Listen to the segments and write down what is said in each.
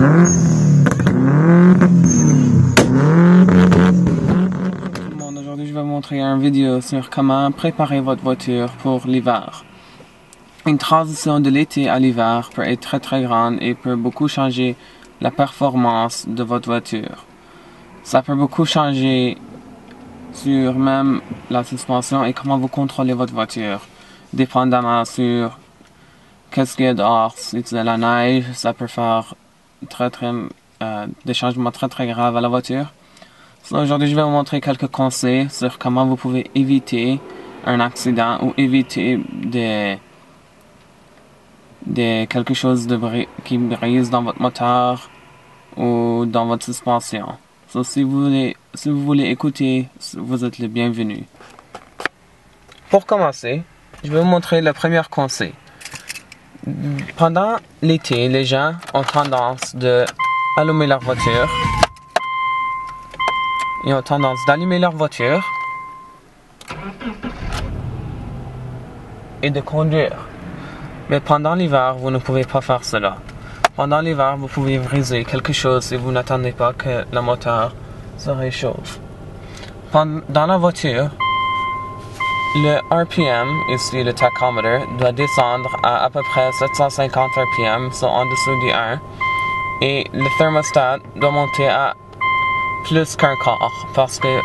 Aujourd'hui, je vais vous montrer une vidéo sur comment préparer votre voiture pour l'hiver. Une transition de l'été à l'hiver peut être très grande et peut beaucoup changer la performance de votre voiture. Ça peut beaucoup changer sur même la suspension et comment vous contrôlez votre voiture, dépendamment sur qu'est-ce qu'il y a dehors. Si c'est de la neige, ça peut faire des changements très graves à la voiture. Aujourd'hui, je vais vous montrer quelques conseils sur comment vous pouvez éviter un accident ou éviter quelque chose qui brise dans votre moteur ou dans votre suspension. Si vous voulez écouter, vous êtes le bienvenu. Pour commencer, je vais vous montrer le premier conseil. Pendant l'été, les gens ont tendance d'allumer leur voiture. Ils ont tendance d'allumer leur voiture et de conduire. Mais pendant l'hiver, vous ne pouvez pas faire cela. Pendant l'hiver, vous pouvez briser quelque chose si vous n'attendez pas que le moteur se réchauffe. Dans la voiture, le RPM, ici le tachomètre, doit descendre à peu près 750 RPM, soit en dessous du 1. Et le thermostat doit monter à plus qu'un quart, parce que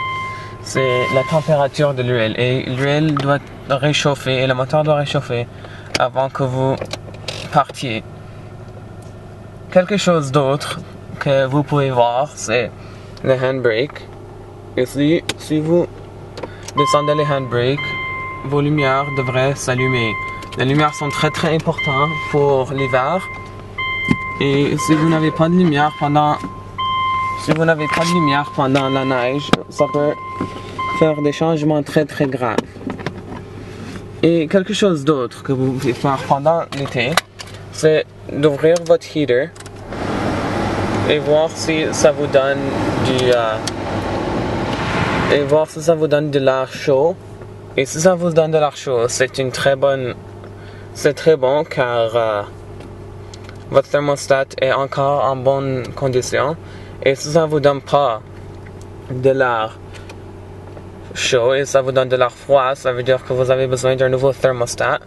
c'est la température de l'huile. Et l'huile doit réchauffer, et le moteur doit réchauffer avant que vous partiez. Quelque chose d'autre que vous pouvez voir, c'est le handbrake. Ici, si vous descendez les handbrakes, vos lumières devraient s'allumer. Les lumières sont très importantes pour l'hiver. Et si vous n'avez pas de lumière pendant la neige, ça peut faire des changements très graves. Et quelque chose d'autre que vous pouvez faire pendant l'été, c'est d'ouvrir votre heater et voir si ça vous donne de l'air chaud. Et si ça vous donne de l'air chaud, c'est très bon car votre thermostat est encore en bonne condition. Et si ça vous donne pas de l'air chaud et ça vous donne de l'air froid, ça veut dire que vous avez besoin d'un nouveau thermostat.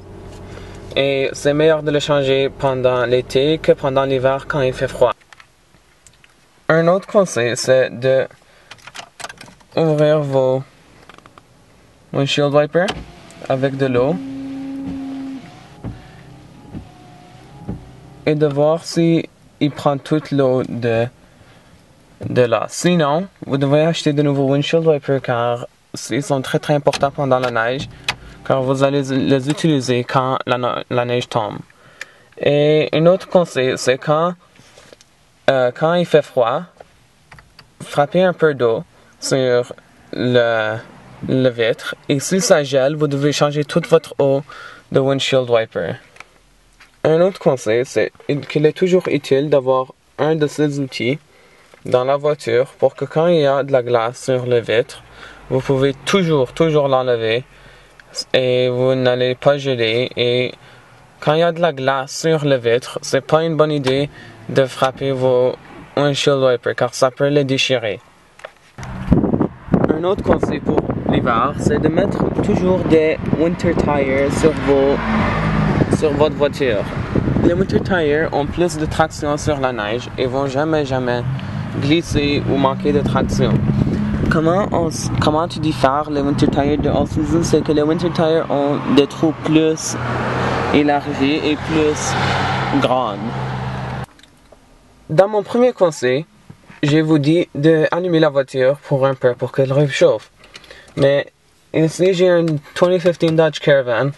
Et c'est meilleur de le changer pendant l'été que pendant l'hiver quand il fait froid. Un autre conseil, c'est de ouvrir vos windshield wipers avec de l'eau et de voir si il prend toute l'eau de là. Sinon, vous devez acheter de nouveaux windshield wipers car ils sont très importants pendant la neige, car vous allez les utiliser quand la neige tombe. Et un autre conseil, c'est quand il fait froid, frappez un peu d'eau sur le vitre, et si ça gèle, vous devez changer toute votre eau de windshield wiper. Un autre conseil, c'est qu'il est toujours utile d'avoir un de ces outils dans la voiture pour que quand il y a de la glace sur le vitre, vous pouvez toujours l'enlever et vous n'allez pas geler. Et quand il y a de la glace sur le vitre, c'est pas une bonne idée de frapper vos windshield wipers car ça peut les déchirer. Un autre conseil pour l'hiver, c'est de mettre toujours des winter tires sur votre voiture. Les winter tires ont plus de traction sur la neige et vont jamais glisser ou manquer de traction. Comment tu diffères les winter tires de all-season? C'est que les winter tires ont des trous plus élargis et plus grands. Dans mon premier conseil, je vous dis d'allumer la voiture pour un peu pour qu'elle réchauffe. Mais ici j'ai une 2015 Dodge Caravan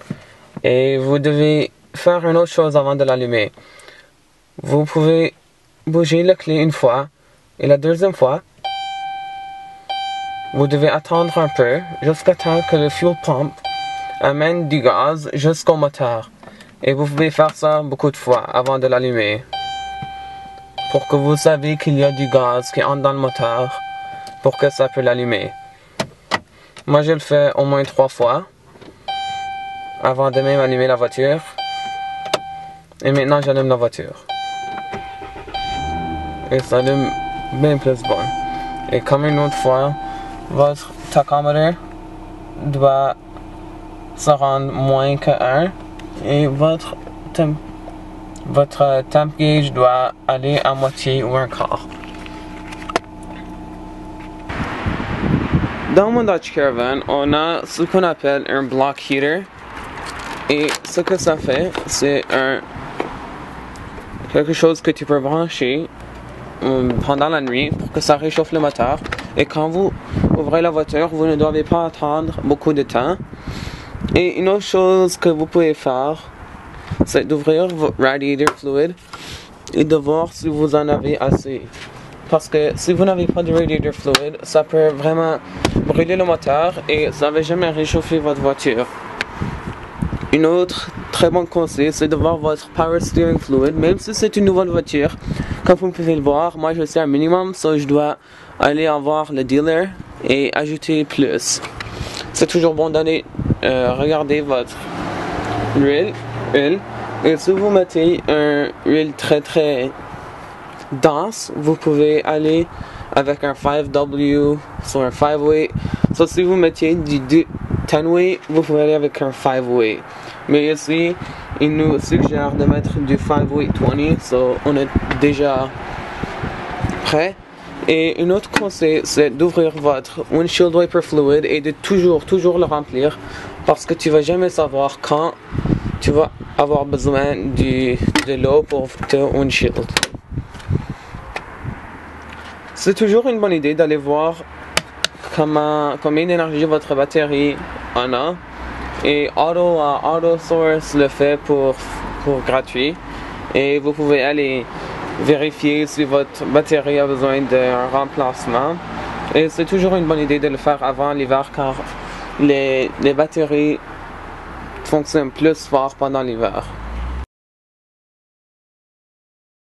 et vous devez faire une autre chose avant de l'allumer. Vous pouvez bouger la clé une fois et la deuxième fois, vous devez attendre un peu jusqu'à temps que le fuel pump amène du gaz jusqu'au moteur. Et vous pouvez faire ça beaucoup de fois avant de l'allumer, pour que vous savez qu'il y a du gaz qui entre dans le moteur pour que ça peut l'allumer. Moi je le fais au moins 3 fois avant de même allumer la voiture. Et maintenant j'allume la voiture. et s'allume bien plus bon. Et comme une autre fois, votre tachomètre doit se rendre moins que 1 et votre temp gauge doit aller à moitié ou un quart. Dans mon Dodge Caravan, on a ce qu'on appelle un block heater. Et ce que ça fait, c'est quelque chose que tu peux brancher pendant la nuit pour que ça réchauffe le moteur. Et quand vous ouvrez la voiture, vous ne devez pas attendre beaucoup de temps. Et une autre chose que vous pouvez faire, c'est d'ouvrir votre radiator fluid et de voir si vous en avez assez. Parce que si vous n'avez pas de radiator fluid, ça peut vraiment brûler le moteur et ça ne va jamais réchauffer votre voiture. Une autre très bon conseil, c'est de voir votre power steering fluid, même si c'est une nouvelle voiture. Comme vous pouvez le voir, moi je suis un minimum, so je dois aller voir le dealer et ajouter plus. C'est toujours bon d'aller regarder votre huile, et si vous mettez un huile très dense, vous pouvez aller avec un 5W sur un 5-way. So si vous mettez du 10-way, vous pouvez aller avec un 5-way. Mais ici, il nous suggère de mettre du 5-way 20, so on est déjà prêt. Et un autre conseil, c'est d'ouvrir votre windshield wiper fluid et de toujours le remplir, parce que tu vas jamais savoir quand tu vas avoir besoin de l'eau pour ton windshield. C'est toujours une bonne idée d'aller voir combien d'énergie votre batterie en a. Et AutoSource le fait pour gratuit. Et vous pouvez aller vérifier si votre batterie a besoin d'un remplacement. Et c'est toujours une bonne idée de le faire avant l'hiver, car les batteries fonctionnent plus fort pendant l'hiver.